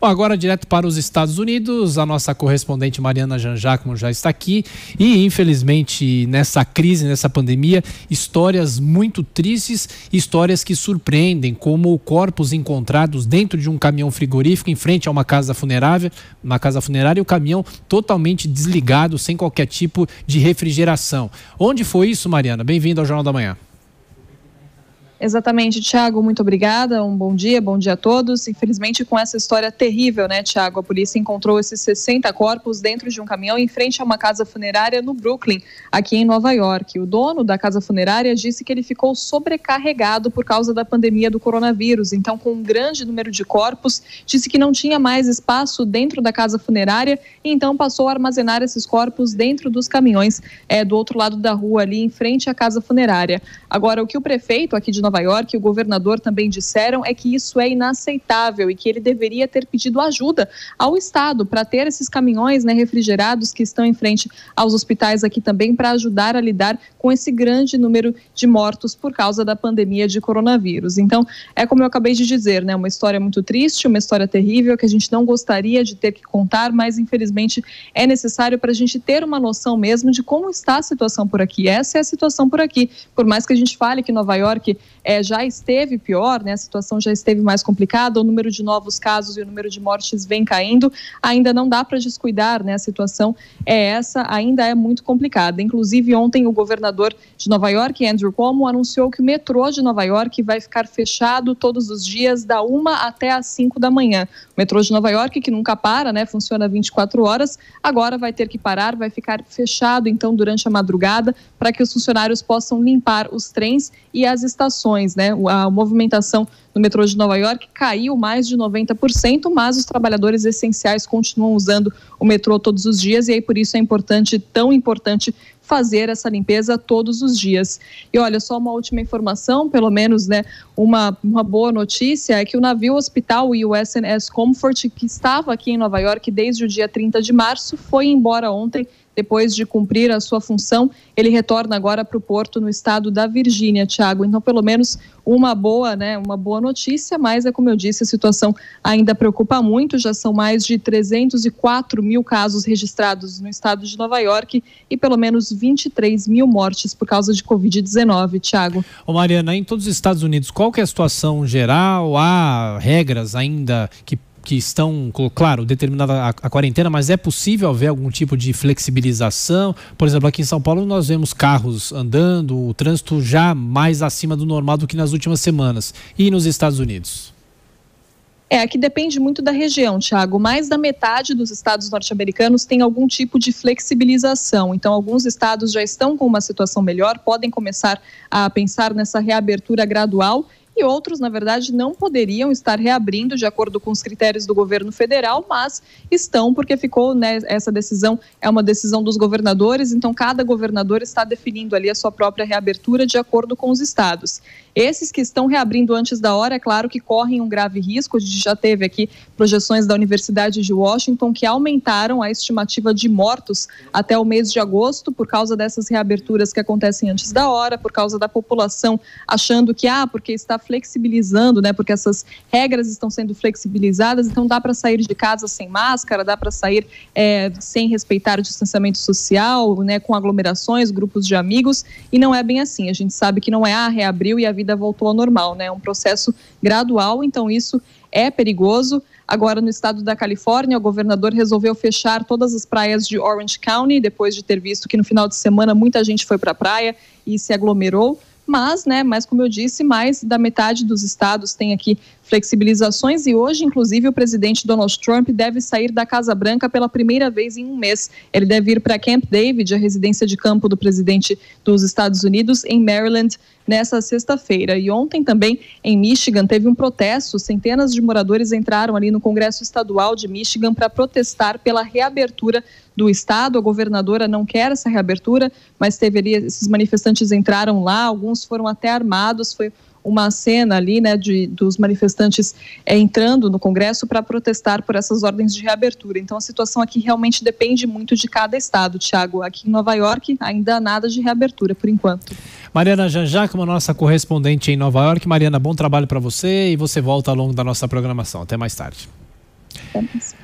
Bom, agora direto para os Estados Unidos, a nossa correspondente Mariana Janjacman já está aqui e, infelizmente, nessa crise, nessa pandemia, histórias muito tristes, histórias que surpreendem, como corpos encontrados dentro de um caminhão frigorífico em frente a uma casa funerária e o caminhão totalmente desligado, sem qualquer tipo de refrigeração. Onde foi isso, Mariana? Bem-vindo ao Jornal da Manhã. Exatamente, Tiago, muito obrigada, bom dia a todos. Infelizmente, com essa história terrível, né, Tiago, a polícia encontrou esses 60 corpos dentro de um caminhão em frente a uma casa funerária no Brooklyn, aqui em Nova York. O dono da casa funerária disse que ele ficou sobrecarregado por causa da pandemia do coronavírus, então com um grande número de corpos, disse que não tinha mais espaço dentro da casa funerária e então passou a armazenar esses corpos dentro dos caminhões do outro lado da rua, ali em frente à casa funerária. Agora, o que o prefeito aqui de Nova York e o governador também disseram é que isso é inaceitável e que ele deveria ter pedido ajuda ao Estado para ter esses caminhões, né, refrigerados que estão em frente aos hospitais aqui também para ajudar a lidar com esse grande número de mortos por causa da pandemia de coronavírus. Então, é como eu acabei de dizer, né, uma história muito triste, uma história terrível que a gente não gostaria de ter que contar, mas infelizmente é necessário para a gente ter uma noção mesmo de como está a situação por aqui. Essa é a situação por aqui. Por mais que a gente fale que Nova York já esteve pior, né? A situação já esteve mais complicada, o número de novos casos e o número de mortes vem caindo, ainda não dá para descuidar, né? A situação ainda é muito complicada. Inclusive, ontem o governador de Nova York, Andrew Cuomo, anunciou que o metrô de Nova York vai ficar fechado todos os dias, da 1 até às 5 da manhã. O metrô de Nova York, que nunca para, né? Funciona 24 horas, agora vai ter que parar, vai ficar fechado, então, durante a madrugada, para que os funcionários possam limpar os trens e as estações, né? A movimentação no metrô de Nova York caiu mais de 90%, mas os trabalhadores essenciais continuam usando o metrô todos os dias e aí por isso é tão importante fazer essa limpeza todos os dias. E olha, só uma última informação, pelo menos, né, uma boa notícia é que o navio hospital USNS Comfort, que estava aqui em Nova York desde o dia 30 de março, foi embora ontem. Depois de cumprir a sua função, ele retorna agora para o porto no estado da Virgínia, Tiago. Então, pelo menos uma boa notícia, mas como eu disse, a situação ainda preocupa muito. Já são mais de 304 mil casos registrados no estado de Nova York e pelo menos 23 mil mortes por causa de Covid-19, Tiago. Mariana, em todos os Estados Unidos, qual que é a situação geral? Há regras ainda que estão, claro, determinada a quarentena, mas é possível haver algum tipo de flexibilização? Por exemplo, aqui em São Paulo nós vemos carros andando, o trânsito já mais acima do normal do que nas últimas semanas. E nos Estados Unidos? Aqui depende muito da região, Tiago. Mais da metade dos estados norte-americanos tem algum tipo de flexibilização. Então, alguns estados já estão com uma situação melhor, podem começar a pensar nessa reabertura gradual. E outros, na verdade, não poderiam estar reabrindo de acordo com os critérios do governo federal, mas estão porque ficou, né, essa decisão é uma decisão dos governadores, então cada governador está definindo ali a sua própria reabertura de acordo com os estados. Esses que estão reabrindo antes da hora, é claro que correm um grave risco. A gente já teve aqui projeções da Universidade de Washington que aumentaram a estimativa de mortos até o mês de agosto por causa dessas reaberturas que acontecem antes da hora, por causa da população achando que, porque está flexibilizando, né, porque essas regras estão sendo flexibilizadas, então dá para sair de casa sem máscara, dá para sair sem respeitar o distanciamento social, né, com aglomerações, grupos de amigos, e não é bem assim. A gente sabe que não é reabriu e a vida voltou ao normal, né? É um processo gradual, então isso é perigoso. Agora, no estado da Califórnia, o governador resolveu fechar todas as praias de Orange County, depois de ter visto que no final de semana muita gente foi para a praia e se aglomerou. Mas, como eu disse, mais da metade dos estados tem aqui flexibilizações e hoje, inclusive, o presidente Donald Trump deve sair da Casa Branca pela primeira vez em um mês. Ele deve ir para Camp David, a residência de campo do presidente dos Estados Unidos, em Maryland, nessa sexta-feira. E ontem também, em Michigan, teve um protesto. Centenas de moradores entraram ali no Congresso Estadual de Michigan para protestar pela reabertura do estado. A governadora não quer essa reabertura, mas teve ali, esses manifestantes entraram lá, alguns foram até armados, foi uma cena ali, né, dos manifestantes entrando no Congresso para protestar por essas ordens de reabertura. Então a situação aqui realmente depende muito de cada estado, Tiago. Aqui em Nova York ainda nada de reabertura por enquanto. Mariana Janjacman, nossa correspondente em Nova York. Mariana, bom trabalho para você e você volta ao longo da nossa programação. Até mais tarde. Até mais.